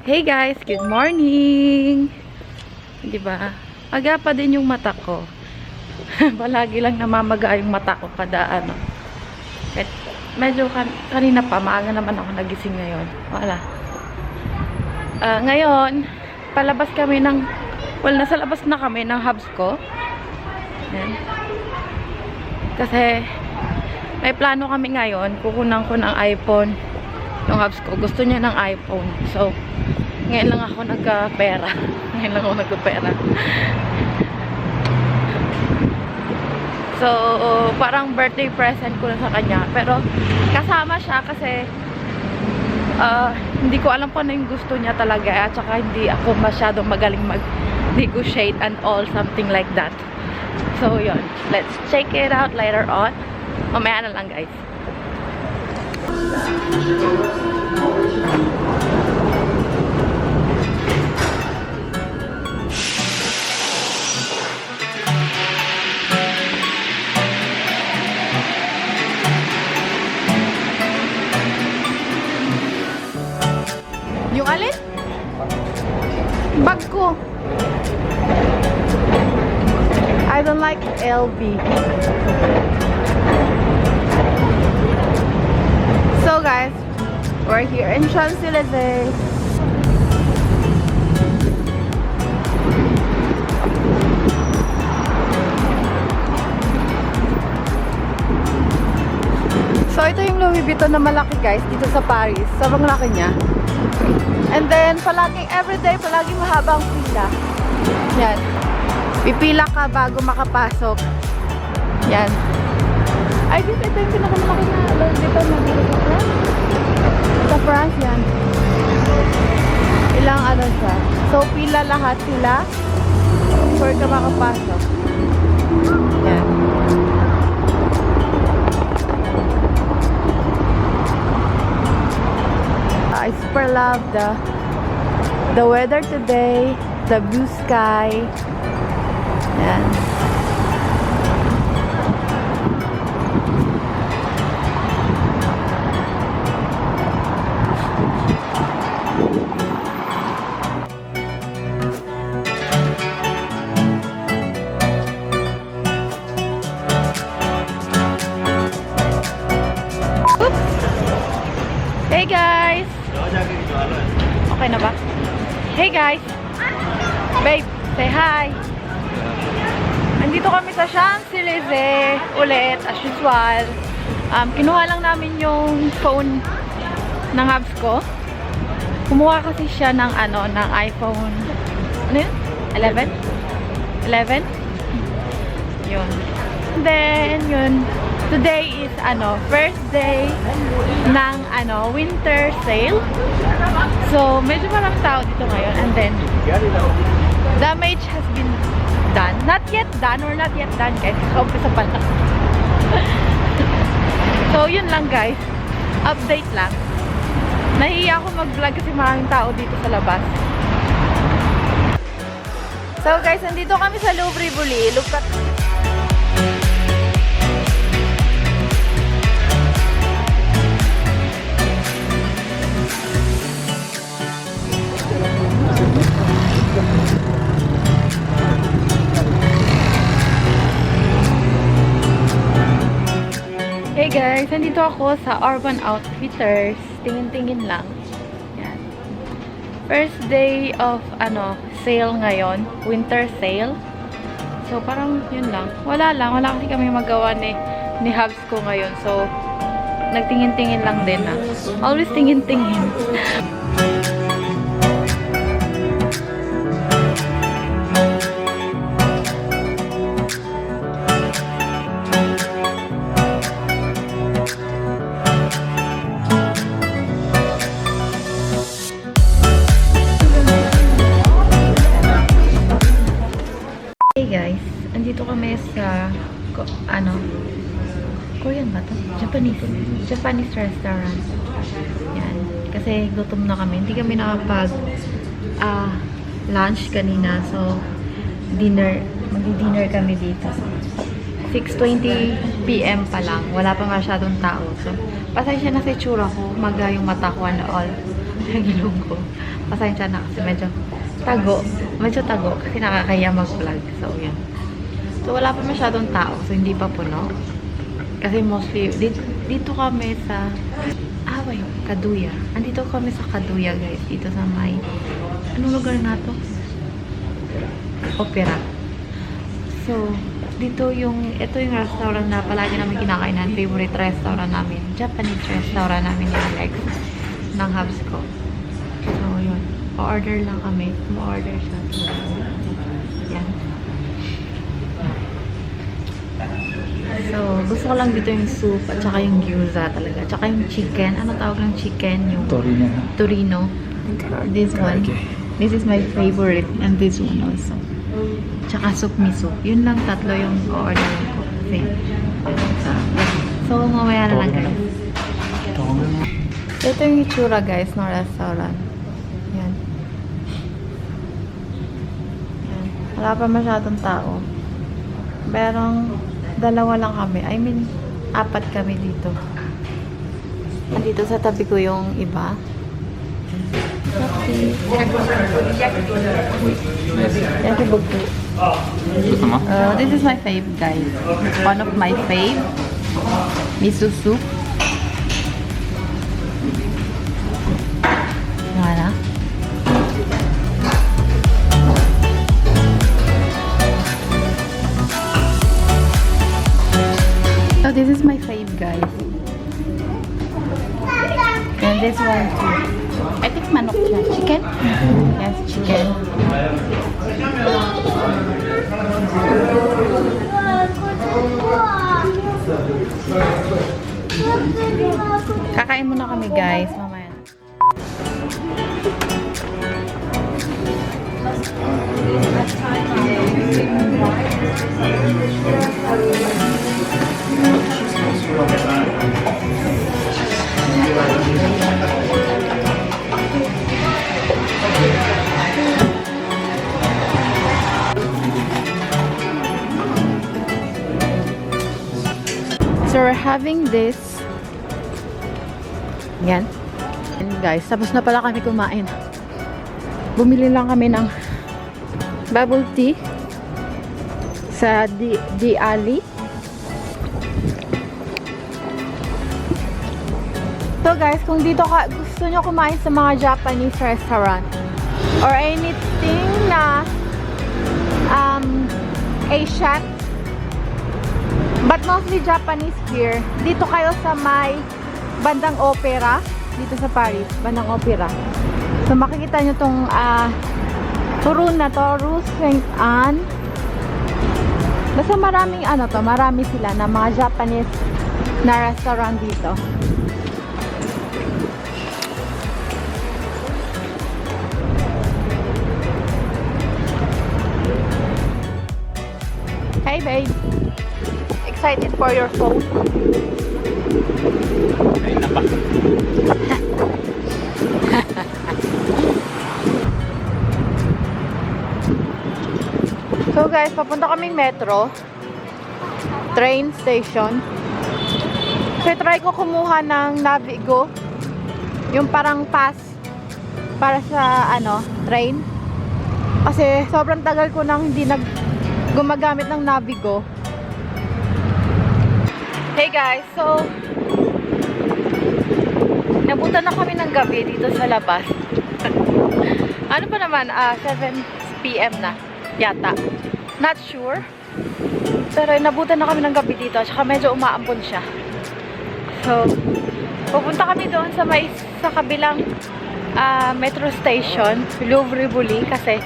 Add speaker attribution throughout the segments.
Speaker 1: Hey guys, good morning! Di ba? Aga pa din yung mata ko. Palagi lang namamaga yung mata ko kada ano. Kahit medyo kanina pa, maaga naman ako nagising ngayon. Wala. Ngayon, palabas kami ng, well, nasa labas na kami ng hubs ko. Yan. Kasi, may plano kami ngayon. Kukunan ko ng iPhone. Yung hubs ko. Gusto niya ng iPhone. So, ngayon lang ako nagka-pera. Ngayon lang ako nagka-pera. So, parang birthday present ko na sa kanya. Pero, kasama siya kasi hindi ko alam kung ano yung gusto niya talaga. At saka hindi ako masyadong magaling mag-negotiate and all. Something like that. So, yun. Let's check it out later on. Mamaya na lang, guys. Yung alin? Bag ko. I don't like LV. So guys, we're here in Champs-Élysées. So ito yung Louis Vuitton na malaki guys dito sa Paris. Sobrang laki niya. And then, everyday, palaging mahabang pila. Yan. Pipila ka bago makapasok. Yan. I guess ito yung pinakamalaki na Louis Vuitton na dito sa France. Sa France, yan. Ilang ano siya. So, pila lahat sila before ka makapasok. Yan. I super love the weather today, the blue sky. Yan. Oops. Hey guys. Okay na ba? Hey guys! Babe, say hi! Andito kami sa Champs-Élysées ulit, as usual. Kinuha lang namin yung phone ng hubs ko. Kumuha kasi siya ng ano, ng iPhone ano yun? 11? 11? Yun. And then, yun. Today is ano, first day ng ano, winter sale. So, medyo maraming tao dito ngayon. And then, damage has been done. Not yet done or not yet done, guys. Kaumpisa pa lang. So, yun lang, guys. Update lang. Nahihiya ako mag-vlog kasi maraming tao dito sa labas. So, guys, nandito kami sa Louvre, Rivoli. Look at... Hey guys, nandito ako sa Urban Outfitters. Tingin-tingin lang. Yan. First day of ano, sale ngayon, winter sale. So parang yun lang. Wala kasi kami magawa ni hubs ko ngayon. So nagtingin-tingin lang din ah. Always tingin-tingin. Hey guys, andito kami sa ano, Korean ba to? Japanese restaurant. Yan. Kasi gutom na kami. Hindi kami nakapag lunch kanina. So, magdi-dinner kami dito. 6:20 PM pa lang. Wala pa masyadong tao. So, pasensya na sa itsura ko. Maga yung mata ko and all. yung ilong ko. Pasensya na kasi medyo tago. Medyo tago kasi nakakaya mag-vlog. So, yun. So, wala pa masyadong tao. So, hindi pa puno. Kasi mostly, dito kami sa Kaduya. Andito kami sa Kaduya, guys. Dito sa may, anong lugar na to? Opera. So, dito ito yung restaurant na palagi namin kinakainan. Favorite restaurant namin. Japanese restaurant namin ni Alex. Ng hubs ko. So, yun. Pa-order lang kami. Ma-order siya. So, yan. So, gusto ko lang dito yung soup at saka yung gyoza talaga. At saka yung chicken. Ano tawag ng chicken? Yung Torino. This one. This is my favorite. And this one also. Tsaka soup miso. Yun lang tatlo yung order ko. Kasi, so, mamaya na lang guys. Ito yung itsura guys ng restaurant. Yan. Yan. Wala pa masyadong tao. Pero, dalawa lang kami. I mean, 4 kami dito. Andito sa tabi ko yung iba. This is my fave, guys. One of my fave. Miso soup. Mana? So this is my fave, guys. And this one too. I think manok siya. Chicken? Yes, chicken. Kakain muna kami, guys. Mamaya. So we're having this. Yan. And guys, tapos na pala kami kumain. Bumili lang kami ng bubble tea sa D Ali. So guys, kung dito gusto nyo kumain sa mga Japanese restaurant or anything na Asian, but mostly Japanese here, dito kayo sa may bandang opera, dito sa Paris, bandang opera. So makikita nyo tong Rue na to, Rue Saint Anne. Basta maraming marami sila na mga Japanese na restaurant dito. Hey babe, excited for your phone?
Speaker 2: Ay, napa.
Speaker 1: So guys, papunta kaming metro train station. So try ko kumuha ng Navigo, yung parang pass para sa train, kasi sobrang tagal ko nang hindi gumagamit ng Navigo. Hey guys, so nabutan na kami ng gabi dito sa labas. Ano pa naman, 7 PM na yata. Not sure. Pero nabutan na kami ng gabi dito. Tsaka medyo umaampon siya. So, pupunta kami doon sa kabilang metro station, Louvre-Bouli, kasi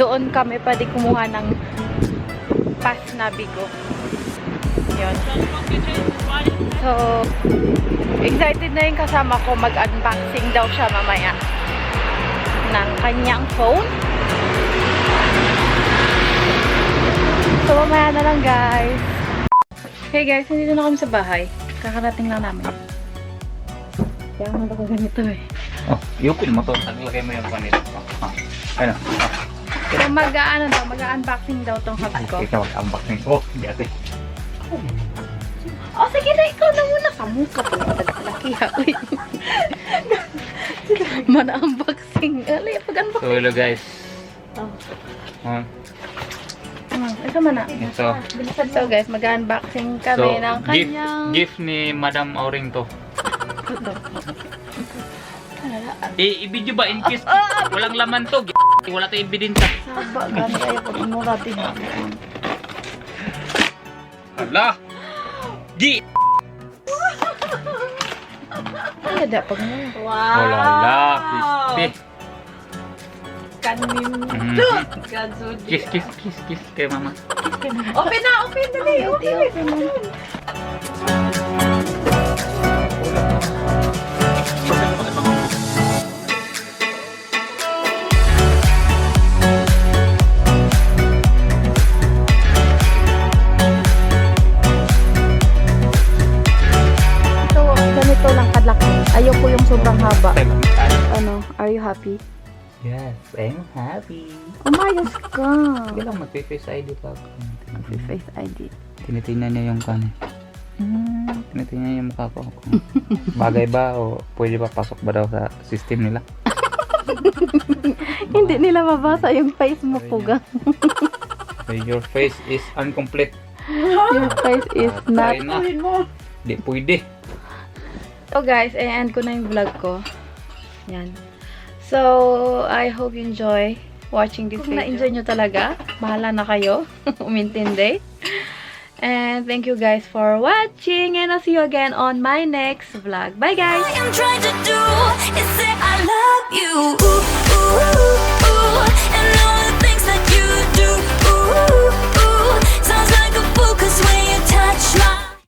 Speaker 1: doon kami pwede kumuha ng pass Navigo. Yun. So, excited na yung kasama ko. Mag-unboxing daw siya mamaya ng kanyang phone. So, mamaya na lang, guys. Hey, guys. Nandito na kami sa bahay. Kakarating lang namin. Kaya naman ako ganito eh.
Speaker 2: Oh, iyupin mo to. Naglagay mo yung panito. Ano?
Speaker 1: So, mag-unboxing daw tong hubs ko.
Speaker 2: Ay, ikaw mag-unboxing. Oh, hindi ate.
Speaker 1: Oh, sige na. Ikaw na muna. Kamu ka pala. Laki ha. Uy. Mana-unboxing. Ali, pag-unbox.
Speaker 2: So hello guys.
Speaker 1: Oh.
Speaker 2: Oh,
Speaker 1: Ito mana.
Speaker 2: ito.
Speaker 1: So guys, mag-unboxing
Speaker 2: So,
Speaker 1: kami ng kanyang...
Speaker 2: gift ni Madam Auring to.
Speaker 1: Ito.
Speaker 2: I-video ba in case walang laman to? Wala tayong ebidensya.
Speaker 1: Saba, gano'n kayo pag umura din.
Speaker 2: Hala! Gi!
Speaker 1: Ay, ada pag mo.
Speaker 2: Wala la, crispy.
Speaker 3: Kanin.
Speaker 2: Mhm.
Speaker 3: Gazudi.
Speaker 2: Kiss, kiss, kiss, kiss kay mama.
Speaker 3: Open na, open dali. Open.
Speaker 1: Ito, ganito lang kadlaki. Ayoko yung sobrang haba. Ano, are you happy?
Speaker 2: Yes, I'm happy.
Speaker 1: Umayos ka.
Speaker 2: Sige lang, mag-face ID pa ako.
Speaker 1: Face ID.
Speaker 2: Tinitingnan niya yung kanin. Tinitingnan niya yung mukha ko. Kung bagay ba o pwede ba pasok ba daw sa system nila?
Speaker 1: Hindi nila mabasa yung face mo, Puga.
Speaker 2: Your face is incomplete.
Speaker 1: Your face is not...
Speaker 2: Try na. Di pwede.
Speaker 1: So guys, i-end ko na yung vlog ko. Yan. So, I hope you enjoy watching this video. Kung na-enjoy nyo talaga, bahala na kayo. Umintindi. And thank you guys for watching. And I'll see you again on my next vlog. Bye guys!
Speaker 4: All I'm trying to do is say I love you. Ooh, ooh, ooh. And all the things that you do. Ooh, ooh. Sounds like a fool 'cause when you touch my